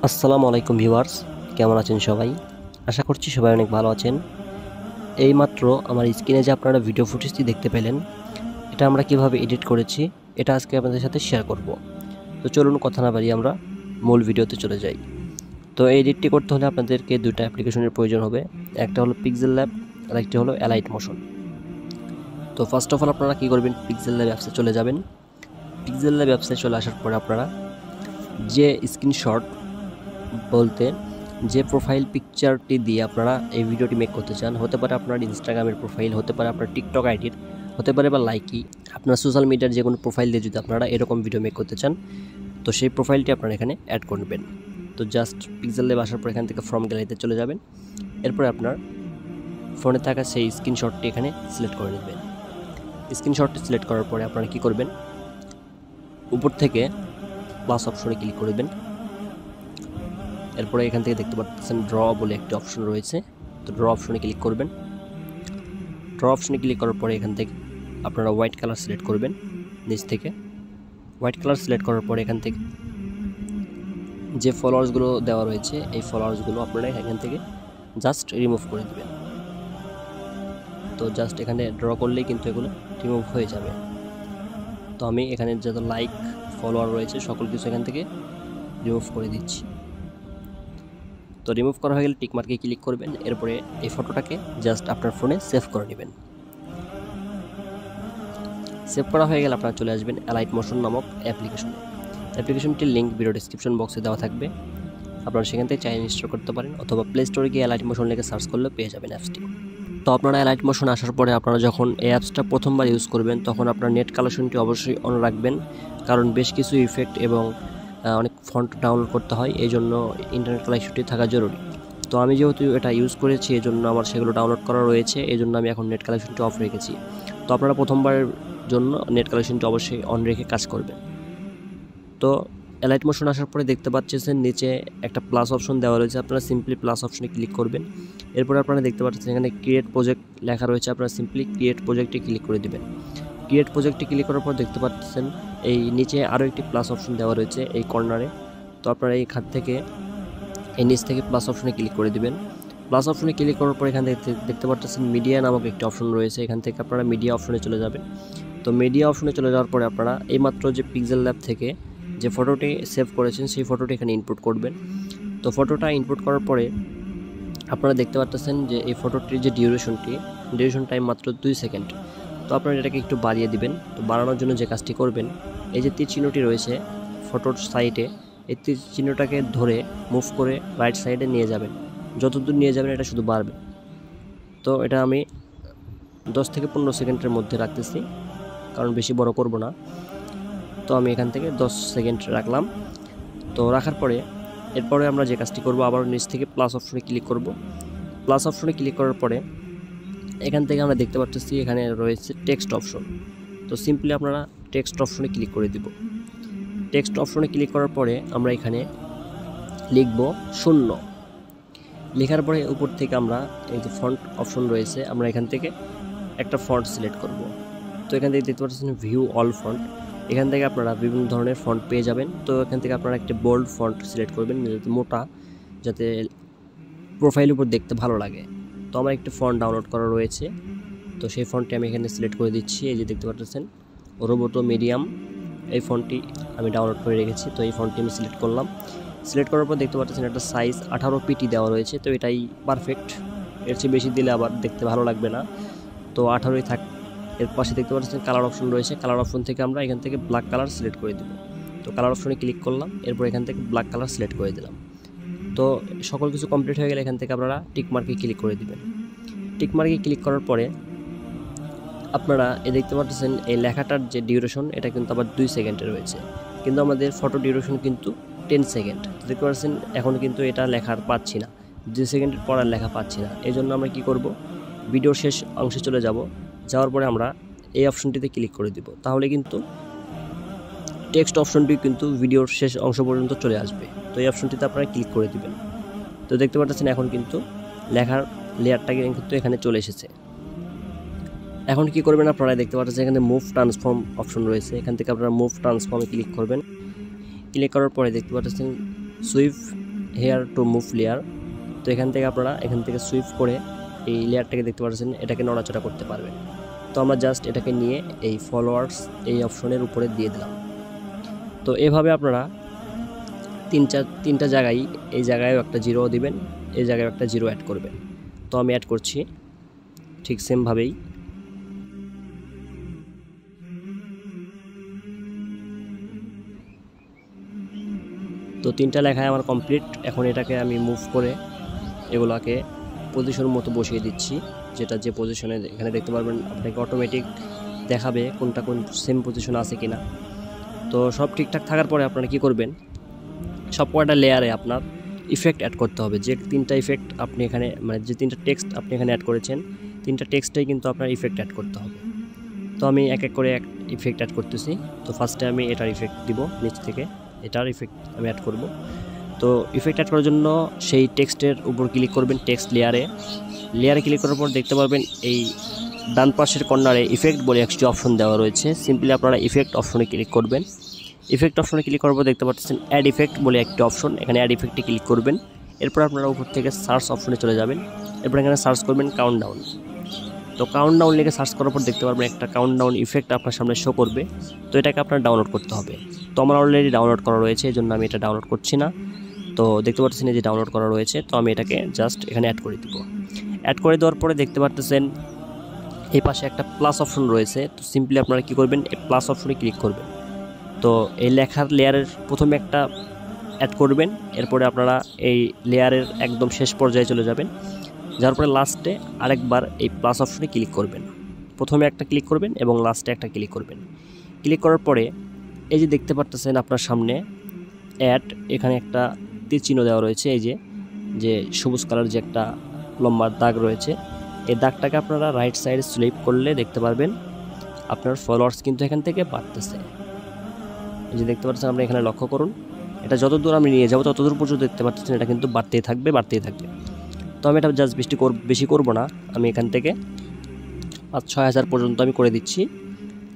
আসসালামু আলাইকুম ভিউয়ার্স, কেমন আছেন সবাই? আশা করছি সবাই অনেক ভালো আছেন। এইমাত্র আমার স্ক্রিনে যে আপনারা ভিডিও ফুটেজটি দেখতে পেলেন, এটা আমরা কিভাবে এডিট করেছি এটা আজকে আপনাদের সাথে শেয়ার করব। তো চলুন কথা না বাড়িয়ে আমরা মূল ভিডিওতে চলে যাই। তো এই এডিটটি করতে হলে আপনাদেরকে দুইটা অ্যাপ্লিকেশনের প্রয়োজন হবে। একটা হলো PixelLab আর একটা হলো Alight Motion। তো ফার্স্ট অফ অল আপনারা কী করবেন, PixelLab অ্যাপসে চলে যাবেন। PixelLab অ্যাপসে চলে আসার পরে আপনারা যে স্ক্রিনশট বলতে যে প্রোফাইল পিকচারটি দিয়ে আপনারা এই ভিডিওটি মেক করতে চান, হতে পারে আপনার ইনস্টাগ্রামের প্রোফাইল, হতে পারে আপনার টিকটক আইডির, হতে পারে বা লাইকি, আপনার সোশ্যাল মিডিয়ার যে কোনো প্রোফাইল দিয়ে যদি আপনারা এরকম ভিডিও মেক করতে চান, তো সেই প্রোফাইলটি আপনারা এখানে অ্যাড করবেন। তো জাস্ট PixelLab আসার পর এখান থেকে ফ্রম গ্যালারিতে চলে যাবেন। এরপরে আপনার ফোনে থাকা সেই স্ক্রিনশটটি এখানে সিলেক্ট করে নেবেন। স্ক্রিনশটটি সিলেক্ট করার পরে আপনারা কী করবেন, উপর থেকে প্লাস অপশনে ক্লিক করবেন। এরপরে এখান থেকে দেখতে পাচ্ছেন ড্র বলে একটি অপশন রয়েছে, তো ড্র অপশনে ক্লিক করবেন। ড্র অপশনে ক্লিক করার পরে এখান থেকে আপনারা হোয়াইট কালার সিলেক্ট করবেন। নিচ থেকে হোয়াইট কালার সিলেক্ট করার পরে এখান থেকে যে ফলোয়ার্সগুলো দেওয়া রয়েছে এই ফলোয়ার্সগুলো আপনারা এখান থেকে জাস্ট রিমুভ করে দেবেন। তো জাস্ট এখানে ড্র করলেই কিন্তু এগুলো রিমুভ হয়ে যাবে। তো আমি এখানে যত লাইক ফলোয়ার রয়েছে সকল কিছু এখান থেকে রিমুভ করে দিচ্ছি। তো রিমুভ করা হয়ে গেলে টিক মার্কে ক্লিক করবেন। এরপরে এই ফটোটাকে জাস্ট আপনার ফোনে সেভ করে নেবেন। সেভ করা হয়ে গেলে আপনারা চলে আসবেন Alight Motion নামক অ্যাপ্লিকেশনে। অ্যাপ্লিকেশনটির লিঙ্ক ভিডিও ডেসক্রিপশন বক্সে দেওয়া থাকবে, আপনারা সেখান থেকে চাইলে ইনস্টল করতে পারেন, অথবা প্লে স্টোরে গিয়ে Alight Motion লিখে সার্চ করলে পেয়ে যাবেন অ্যাপসটি। তো আপনারা Alight Motion আসার পরে আপনারা যখন এই অ্যাপসটা প্রথমবার ইউজ করবেন তখন আপনার নেট কালেকশনটি অবশ্যই অন রাখবেন, কারণ বেশ কিছু ইফেক্ট এবং অনেক ফন্ট ডাউনলোড করতে হয়, এই জন্য ইন্টারনেট কানেকশনটি থাকা জরুরি। তো আমি যেহেতু এটা ইউজ করেছি এই জন্য আমার সেগুলো ডাউনলোড করা রয়েছে, এই জন্য আমি এখন নেট কানেকশনটি অফ রেখেছি। তো আপনারা প্রথমবারের জন্য নেট কানেকশনটি অবশ্যই অন রেখে কাজ করবেন। তো Alight Motion আসার পরে দেখতে পাচ্ছেন নিচে একটা প্লাস অপশন দেওয়া রয়েছে, আপনারা সিম্পলি প্লাস অপশনে ক্লিক করবেন। এরপর আপনারা দেখতে পাচ্ছেন এখানে ক্রিয়েট প্রজেক্ট লেখা রয়েছে, আপনারা সিম্পলি ক্রিয়েট প্রজেক্টে ক্লিক করে দেবেন। ক্রিয়েট প্রজেক্টে ক্লিক করার পর দেখতে পাচ্ছেন এই নিচে আরও একটি প্লাস অপশন দেওয়া রয়েছে এই কর্নারে। তো আপনারা এই খাত থেকে এই নিচ থেকে প্লাস অপশনে ক্লিক করে দিবেন। প্লাস অপশনে ক্লিক করার পর এখান থেকে দেখতে পাচ্ছেন মিডিয়া নামক একটি অপশন রয়েছে, এখান থেকে আপনারা মিডিয়া অপশনে চলে যাবেন। তো মিডিয়া অপশনে চলে যাওয়ার পরে আপনারা এইমাত্র যে PixelLab থেকে যে ফটোটি সেভ করেছেন সেই ফটোটি এখানে ইনপুট করবেন। তো ফটোটা ইনপুট করার পরে আপনারা দেখতে পাচ্ছেন যে এই ফটোটির যে ডিউরেশন টাইম মাত্র 2 সেকেন্ড। তো আপনারা এটাকে একটু বাড়িয়ে দিবেন। তো বাড়ানোর জন্য যে কাজটি করবেন, এই যে তীর চিহ্নটি রয়েছে ফটোর সাইডে, এই তীর চিহ্নটাকে ধরে মুভ করে রাইট সাইডে নিয়ে যাবেন। যতদূর নিয়ে যাবেন এটা শুধু বাড়বে। তো এটা আমি 10 থেকে 15 সেকেন্ডের মধ্যে রাখতেছি, কারণ বেশি বড় করব না। তো আমি এখান থেকে 10 সেকেন্ড রাখলাম। তো রাখার পরে এরপরে আমরা যে কাজটি করব, আবার নিচ থেকে প্লাস অপশনে ক্লিক করব। প্লাস অপশনে ক্লিক করার পরে এখান থেকে আমরা দেখতে পাচ্ছি এখানে রয়েছে টেক্সট অপশন। তো সিম্পলি আপনারা টেক্সট অপশনে ক্লিক করে দিব। টেক্সট অপশনে ক্লিক করার পরে আমরা এখানে লিখব 0। লেখার পরে উপর থেকে আমরা এই যে ফন্ট অপশন রয়েছে, আমরা এখান থেকে একটা ফন্ট সিলেক্ট করব। তো এখান থেকে দেখতে পাচ্ছেন ভিউ অল ফন্ট, এখান থেকে আপনারা বিভিন্ন ধরনের ফন্ট পেয়ে যাবেন। তো এখান থেকে আপনারা একটা বোল্ড ফন্ট সিলেক্ট করবেন, যাতে মোটা, যাতে প্রোফাইলের উপর দেখতে ভালো লাগে। তো আমার একটা ফন্ট ডাউনলোড করা রয়েছে, তো সেই ফন্টটি আমি এখানে সিলেক্ট করে দিচ্ছি। এই যে দেখতে পাচ্ছেন রোবোটো মিডিয়াম, এই ফন্টটি আমি ডাউনলোড করে রেখেছি। তো এই ফন্টটি আমি সিলেক্ট করলাম। সিলেক্ট করার পর দেখতে পাচ্ছেন একটা সাইজ 18 PT দেওয়া রয়েছে, তো এটাই পারফেক্ট। এর চেয়ে বেশি দিলে আবার দেখতে ভালো লাগবে না, তো 18ই থাক। এর পাশে দেখতে পাচ্ছেন কালার অপশন রয়েছে, কালার অপশন থেকে আমরা এখান থেকে ব্ল্যাক কালার সিলেক্ট করে দেব। তো কালার অপশনে ক্লিক করলাম, এরপর এখান থেকে ব্ল্যাক কালার সিলেক্ট করে দিলাম। তো সকল কিছু কমপ্লিট হয়ে গেলে এখান থেকে আপনারা টিক মার্কে ক্লিক করে দিবেন। টিক মার্কে ক্লিক করার পরে আপনারা দেখতে পাচ্ছেন এই লেখাটার যে ডিউরেশন এটা কিন্তু আবার 2 সেকেন্ডে রয়েছে, কিন্তু আমাদের ফটো ডিউরেশন কিন্তু 10 সেকেন্ড। দেখতে পাচ্ছেন এখন কিন্তু এটা লেখার পাচ্ছি না, 2 সেকেন্ডের পর আর লেখা পাচ্ছি না। এই জন্য আমরা কী করব, ভিডিওর শেষ অংশে চলে যাব। যাওয়ার পরে আমরা এই অপশনটিতে ক্লিক করে দিব, তাহলে কিন্তু টেক্সট অপশনটি কিন্তু ভিডিওর শেষ অংশ পর্যন্ত চলে আসবে। তো তো এই অপশনটিতে আপনারা ক্লিক করে দিবেন। তো দেখতে পাচ্ছেন এখন কিন্তু লেখার লেয়ারটা কিন্তু এখানে চলে এসেছে। এখন কি করবেন আপনারা দেখতে পাচ্ছেন এখানে মুভ ট্রান্সফর্ম অপশন রয়েছে, এখান থেকে আপনারা মুভ ট্রান্সফর্মে ক্লিক করবেন। ক্লিক করার পরে দেখতে পাচ্ছেন sweep hair to move layer. তো এখান থেকে সুইপ করে এই লেয়ারটাকে দেখতে পাচ্ছেন এটাকে নড়াচড়া করতে পারবেন। তো আমরা জাস্ট এটাকে নিয়ে এই ফলোয়ার্স এই অপশনের উপরে দিয়ে দিলাম। তো এভাবে আপনারা তিনটা জায়গায়, এই জায়গায়ও একটা জিরো দিবেন, এই জায়গায় একটা জিরো অ্যাড করবেন। তো আমি অ্যাড করছি ঠিক সেমভাবেই। তো তিনটা লেখায় আমার কমপ্লিট। এখন এটাকে আমি মুভ করে এগুলাকে পজিশন মতো বসিয়ে দিচ্ছি, যেটা যে পজিশনে এখানে দেখতে পারবেন আপনাকে অটোমেটিক দেখাবে কোনটা কোন সেম পজিশন আছে কিনা। তো সব ঠিকঠাক থাকার পরে আপনারা কি করবেন, সব কয়টা লেয়ারে আপনার ইফেক্ট অ্যাড করতে হবে। যে তিনটা ইফেক্ট আপনি এখানে মানে যে তিনটা টেক্সট আপনি এখানে অ্যাড করেছেন, তিনটা টেক্সটেই কিন্তু আপনার ইফেক্ট অ্যাড করতে হবে। তো আমি এক এক করে ইফেক্ট অ্যাড করতেছি। তো ফার্স্টে আমি এটার ইফেক্ট দিব, নিচ থেকে এটার ইফেক্ট আমি অ্যাড করব। তো ইফেক্ট অ্যাড করার জন্য সেই টেক্সটের উপর ক্লিক করবেন, টেক্সট লেয়ারে ক্লিক করার পর দেখতে পারবেন এই ডান পাশের কর্নারে ইফেক্ট বলে একটি অপশন দেওয়া রয়েছে। সিম্পলি আপনারা ইফেক্ট অপশনে ক্লিক করবেন। ইফেক্ট অপশনে ক্লিক করার পর দেখতে পাচ্ছেন অ্যাড ইফেক্ট বলে একটি অপশন, এখানে অ্যাড ইফেক্টে ক্লিক করবেন। এরপর আপনারা উপর থেকে সার্চ অপশনে চলে যাবেন। এরপর এখানে সার্চ করবেন কাউন্টডাউন। তো কাউন্টডাউন লিখে সার্চ করার পর দেখতে পারবেন একটা কাউন্টডাউন ইফেক্ট আপনার সামনে শো করবে। তো এটাকে আপনার ডাউনলোড করতে হবে। তো আমার অলরেডি ডাউনলোড করা রয়েছে, এই জন্য আমি এটা ডাউনলোড করছি না। তো দেখতে পাচ্ছেন যে ডাউনলোড করা রয়েছে। তো আমি এটাকে জাস্ট এখানে অ্যাড করে দিব। অ্যাড করে দেওয়ার পরে দেখতে পাচ্ছেন এই পাশে একটা প্লাস অপশন রয়েছে। তো সিম্পলি আপনারা কী করবেন, এই প্লাস অপশনে ক্লিক করবেন। তো এই লেখার লেয়ারের প্রথমে একটা অ্যাড করবেন, এরপরে আপনারা এই লেয়ারের একদম শেষ পর্যায়ে চলে যাবেন। যার পরে লাস্টে আরেকবার এই প্লাস অপশনে ক্লিক করবেন। প্রথমে একটা ক্লিক করবেন এবং লাস্টে একটা ক্লিক করবেন। ক্লিক করার পরে এই যে দেখতে পাচ্ছেন আপনার সামনে অ্যাড, এখানে একটা তীর চিহ্ন দেওয়া রয়েছে। এই যে সবুজ কালার যে একটা লম্বা দাগ রয়েছে, এই দাগটাকে আপনারা রাইট সাইডে স্লাইপ করলে দেখতে পারবেন আপনার ফলোয়ার্স কিন্তু এখান থেকে বাড়তেছে। এই যে দেখতে পাচ্ছেন, আপনি এখানে লক্ষ্য করুন, এটা যতদূর আমি নিয়ে যাবো ততদূর পর্যন্ত দেখতে পাচ্ছেন এটা কিন্তু বাড়তেই থাকবে। তো আমি এটা জাস্ট বেশি করব না, আমি এখান থেকে 5-6 হাজার পর্যন্ত আমি করে দিচ্ছি,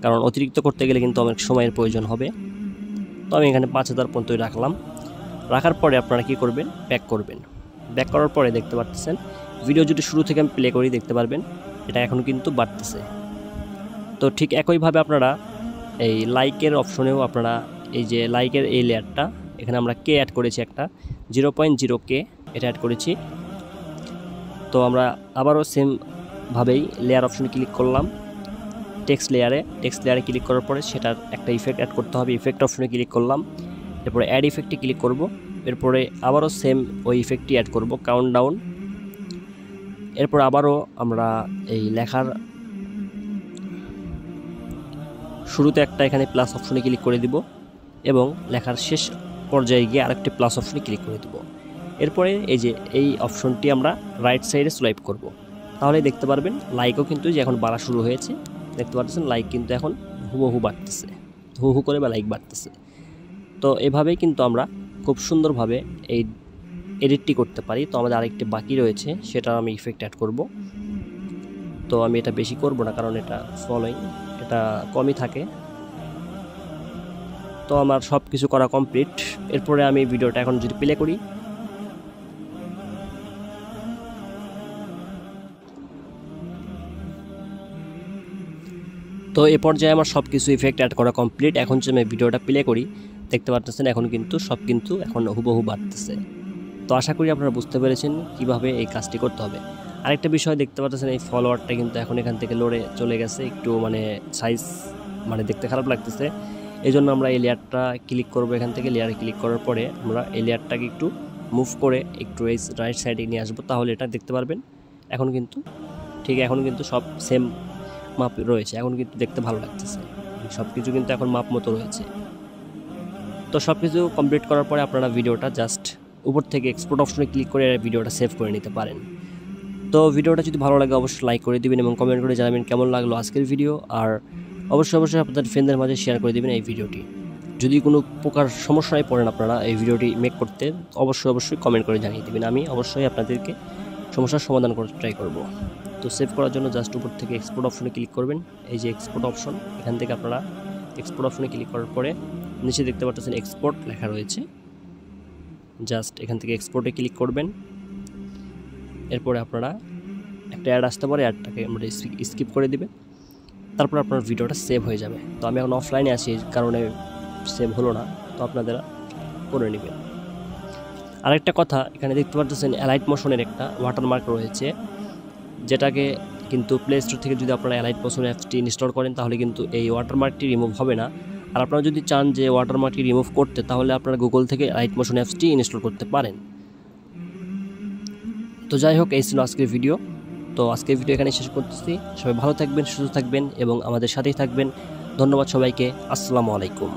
কারণ অতিরিক্ত করতে গেলে কিন্তু অনেক সময়ের প্রয়োজন হবে। তো আমি এখানে 5000 পর্যন্তই রাখলাম। রাখার পরে আপনারা কি করবেন, ব্যাক করবেন। ব্যাক করার পরে দেখতে পাচ্ছেন ভিডিও যদি শুরু থেকে আমি প্লে করি দেখতে পারবেন এটা এখন কিন্তু বাড়তেছে। তো ঠিক একইভাবে আপনারা এই লাইকের অপশনেও আপনারা এই যে লাইকের এই লেয়ারটা, এখানে আমরা কে অ্যাড করেছি একটা 0.0K এটা অ্যাড করেছি। তো আমরা আবারও সেমভাবেই লেয়ার অপশনে ক্লিক করলাম, টেক্সট লেয়ারে ক্লিক করার পরে সেটার একটা ইফেক্ট অ্যাড করতে হবে। ইফেক্ট অপশনে ক্লিক করলাম, এরপরে অ্যাড ইফেক্টে ক্লিক করব। এরপরে আবারও সেম ওই ইফেক্টটি অ্যাড করব, কাউন্টডাউন। এরপর আবারও আমরা এই লেখার শুরুতে একটা এখানে প্লাস অপশনে ক্লিক করে দিব এবং লেখার শেষ পর্যায়ে গিয়ে আরেকটি প্লাস অপশনে ক্লিক করে দিব। এরপরে এই যে এই অপশনটি আমরা রাইট সাইডে সোয়াইপ করব, তাহলে দেখতে পারবেন লাইকও কিন্তু যে এখন বাড়া শুরু হয়েছে। দেখতে পাচ্ছেন লাইক কিন্তু এখন হুবহু বাড়তেছে, হু করে বা লাইক বাড়তেছে। তো এভাবেই কিন্তু আমরা খুব সুন্দরভাবে এই এডিটটি করতে পারি। তো আমাদের আরেকটি বাকি রয়েছে, সেটা আমি ইফেক্ট অ্যাড করব। তো আমি এটা বেশি করব না, কারণ এটা ফলোইং এটা কমই থাকে। তো আমার সব কিছু করা কমপ্লিট। এরপরে আমি ভিডিওটা এখন যদি প্লে করি, তো এ পর্যায়ে আমার সব কিছু ইফেক্ট অ্যাড করা কমপ্লিট। এখন যদি আমি ভিডিওটা প্লে করি দেখতে পাচ্ছেন এখন কিন্তু সব কিন্তু এখন হুবহু বাড়তেছে। তো আশা করি আপনারা বুঝতে পেরেছেন কিভাবে এই কাজটি করতে হবে। আরেকটা বিষয় দেখতে পাচ্ছেন এই ফলোয়ারটা কিন্তু এখন এখান থেকে লড়ে চলে গেছে, একটু মানে সাইজ মানে দেখতে খারাপ লাগতেছে। এই জন্য আমরা এই লেয়ারটা ক্লিক করব, এখান থেকে লেয়ারে ক্লিক করার পরে আমরা এই লেয়ারটাকে একটু মুভ করে একটু এই রাইট সাইডে নিয়ে আসবো, তাহলে এটা দেখতে পারবেন এখন কিন্তু এখন কিন্তু সব সেম মাপ রয়েছে। এখন কিন্তু দেখতে ভালো লাগতেছে, সব কিছু কিন্তু এখন মাপ মতো রয়েছে। তো সব কিছু কমপ্লিট করার পরে আপনারা ভিডিওটা জাস্ট উপর থেকে এক্সপোর্ট অপশনে ক্লিক করে ভিডিওটা সেভ করে নিতে পারেন। তো ভিডিওটা যদি ভালো লাগে অবশ্যই লাইক করে দিবেন এবং কমেন্ট করে জানাবেন কেমন লাগলো আজকের ভিডিও। আর অবশ্যই আপনাদের ফ্রেন্ডদের মাঝে শেয়ার করে দিবেন এই ভিডিওটি। যদি কোনো প্রকার সমস্যায় পড়েন আপনারা এই ভিডিওটি মেক করতে, অবশ্যই কমেন্ট করে জানিয়ে দেবেন। আমি অবশ্যই আপনাদেরকে সমস্যার সমাধান করতে ট্রাই করব। তো সেভ করার জন্য জাস্ট উপর থেকে এক্সপোর্ট অপশনে ক্লিক করবেন। এই যে এক্সপোর্ট অপশন, এখান থেকে আপনারা এক্সপোর্ট অপশনে ক্লিক করার পরে নিচে দেখতে পাচ্ছেন এক্সপোর্ট লেখা রয়েছে, জাস্ট এখান থেকে এক্সপোর্টে ক্লিক করবেন। এরপরে আপনারা একটা অ্যাড আসতে পারে, অ্যাডটাকে আমরা স্কিপ করে দিবেন। তারপর আপনার ভিডিওটা সেভ হয়ে যাবে। তো আমি এখন অফলাইনে আছি, এই কারণে সেভ হলো না, তো আপনারা করে নেবেন। আরেকটা কথা, এখানে দেখতে পাচ্ছেন অ্যালাইট মোশনের একটা ওয়াটারমার্ক রয়েছে, যেটাকে কিন্তু প্লে স্টোর থেকে যদি আপনারা অ্যালাইট মোশন অ্যাপসটি ইনস্টল করেন তাহলে কিন্তু এই ওয়াটারমার্কটি রিমুভ হবে না। আর আপনারা যদি চান যে ওয়াটারমার্কটি রিমুভ করতে, তাহলে আপনারা গুগল থেকে অ্যালাইট মোশন অ্যাপসটি ইনস্টল করতে পারেন। তো যাই হোক, এই ছিল আজকের ভিডিও। তো আজকের ভিডিও এখানে শেষ করতেছি। সবাই ভালো থাকবেন, সুস্থ থাকবেন এবং আমাদের সাথেই থাকবেন। ধন্যবাদ সবাইকে। আসসালামু আলাইকুম।